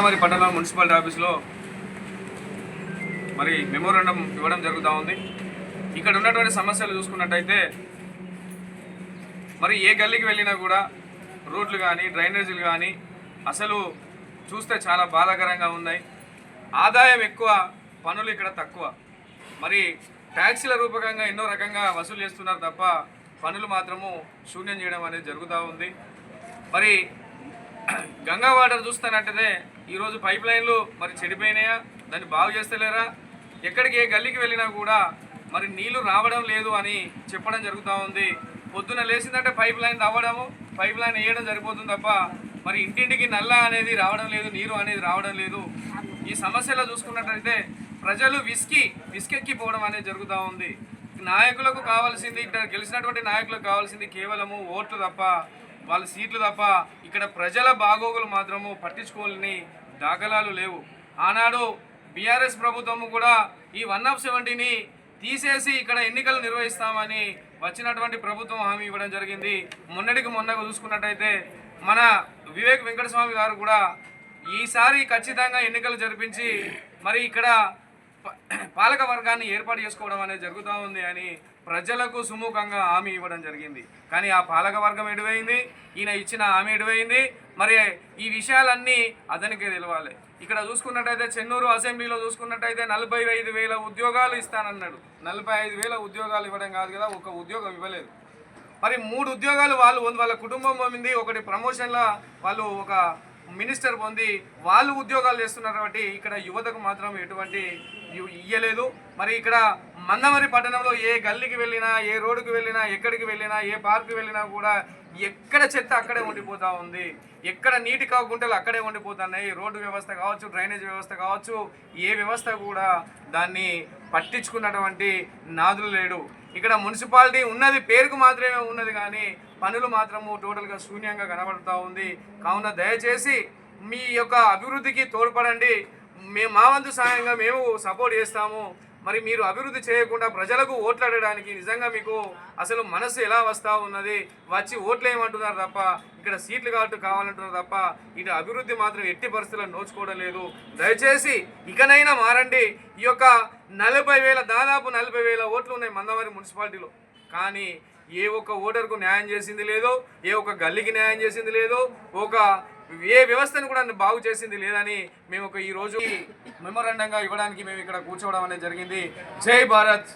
మరి పట్టణ మున్సిపాలిటీ ఆఫీస్లో మరి మెమోరాండం ఇవ్వడం జరుగుతూ ఉంది. ఇక్కడ ఉన్నటువంటి సమస్యలు చూసుకున్నట్టయితే మరి ఏ గల్లీకి వెళ్ళినా కూడా రోడ్లు కానీ డ్రైనేజీలు కానీ అసలు చూస్తే చాలా బాధాకరంగా ఉన్నాయి. ఆదాయం ఎక్కువ, పనులు ఇక్కడ తక్కువ. మరి ట్యాక్సీల రూపకంగా ఎన్నో రకంగా వసూలు చేస్తున్నారు తప్ప పనులు మాత్రము శూన్యం చేయడం అనేది జరుగుతూ ఉంది. మరి గంగా వాటర్ చూస్తున్నట్టయితే ఈరోజు పైప్ లైన్లు మరి చెడిపోయినాయా, దాన్ని బాగు చేస్తలేరా, ఎక్కడికి ఏ గల్లీకి వెళ్ళినా కూడా మరి నీళ్లు రావడం లేదు అని చెప్పడం జరుగుతూ ఉంది. పొద్దున లేచిందంటే పైప్ లైన్ తవ్వడము, పైప్ లైన్ వేయడం సరిపోతుంది తప్ప మరి ఇంటింటికి నల్ల అనేది రావడం లేదు, నీరు అనేది రావడం లేదు. ఈ సమస్యలో చూసుకున్నట్టయితే ప్రజలు విసుకెక్కిపోవడం అనేది జరుగుతూ ఉంది. నాయకులకు కావాల్సింది, ఇక్కడ గెలిచినటువంటి నాయకులకు కావాల్సింది కేవలము ఓట్లు తప్ప, వాళ్ళ సీట్లు తప్ప ఇక్కడ ప్రజల బాగోగులు మాత్రము పట్టించుకోలేని దాఖలాలు లేవు. ఆనాడు బీఆర్ఎస్ ప్రభుత్వము కూడా ఈ 1/70ని తీసేసి ఇక్కడ ఎన్నికలు నిర్వహిస్తామని వచ్చినటువంటి ప్రభుత్వం హామీ ఇవ్వడం జరిగింది. మొన్నగా చూసుకున్నట్టయితే మన వివేక్ వెంకటస్వామి గారు కూడా ఈసారి ఖచ్చితంగా ఎన్నికలు జరిపించి మరి ఇక్కడ పాలక వర్గాన్ని ఏర్పాటు చేసుకోవడం అనేది జరుగుతూ ఉంది అని ప్రజలకు సుముఖంగా హామీ ఇవ్వడం జరిగింది. కానీ ఆ పాలక వర్గం ఎటువైంది, ఈయన ఇచ్చిన హామీ ఎటువైంది, మరి ఈ విషయాలన్నీ అతనికే తెలవాలి. ఇక్కడ చూసుకున్నట్టయితే చెన్నూరు అసెంబ్లీలో చూసుకున్నట్టయితే 45,000 ఉద్యోగాలు ఇస్తానన్నాడు. 45,000 ఉద్యోగాలు ఇవ్వడం కాదు కదా, ఒక ఉద్యోగం ఇవ్వలేదు. మరి 3 ఉద్యోగాలు వాళ్ళ కుటుంబం పొందింది, ఒకటి ప్రమోషన్ల వాళ్ళు ఒక మినిస్టర్ పొంది వాళ్ళు ఉద్యోగాలు చేస్తున్నారు. కాబట్టి ఇక్కడ యువతకు మాత్రం ఎటువంటి ఇయ్యలేదు. మరి ఇక్కడ మందమరి పట్టణంలో ఏ గల్లీకి వెళ్ళినా, ఏ రోడ్డుకి వెళ్ళినా, ఎక్కడికి వెళ్ళినా, ఏ పార్క్కి వెళ్ళినా కూడా ఎక్కడ చెత్త అక్కడే ఉండిపోతూ ఉంది, ఎక్కడ నీటి గుంటలు అక్కడే ఉండిపోతున్నాయి. రోడ్డు వ్యవస్థ కావచ్చు, డ్రైనేజ్ వ్యవస్థ కావచ్చు, ఏ వ్యవస్థ కూడా దాన్ని పట్టించుకున్నటువంటి నాదులు లేడు. ఇక్కడ మున్సిపాలిటీ ఉన్నది పేరుకు మాత్రమే ఉన్నది, కానీ పనులు మాత్రము టోటల్గా శూన్యంగా కనబడుతూ ఉంది. కావున దయచేసి మీ యొక్క అభివృద్ధికి తోడ్పడండి. మా వంతు సాయంగా మేము సపోర్ట్ చేస్తాము. మరి మీరు అభివృద్ధి చేయకుండా ప్రజలకు ఓట్లాడడానికి నిజంగా మీకు అసలు మనసు ఎలా వస్తూ ఉన్నది, వచ్చి ఓట్లు ఏమంటున్నారు తప్ప ఇక్కడ సీట్లు కావాలంటున్నారు తప్ప ఇటు అభివృద్ధి మాత్రం ఎట్టి పరిస్థితుల్లో నోచుకోవడం లేదు. దయచేసి ఇకనైనా మారండి. ఈ యొక్క 40,000 దాదాపు 40,000 ఓట్లు ఉన్నాయి మందమరి మున్సిపాలిటీలో, కానీ ఏ ఒక్క ఓటర్కు న్యాయం చేసింది లేదు, ఏ ఒక్క గల్లీకి న్యాయం చేసింది లేదు, ఏ వ్యవస్థను కూడా బాగు చేసింది లేదని మేము ఈరోజు మెమోరాండంగా ఇవ్వడానికి మేము ఇక్కడ కూర్చోవడం అనేది జరిగింది. జై భారత్.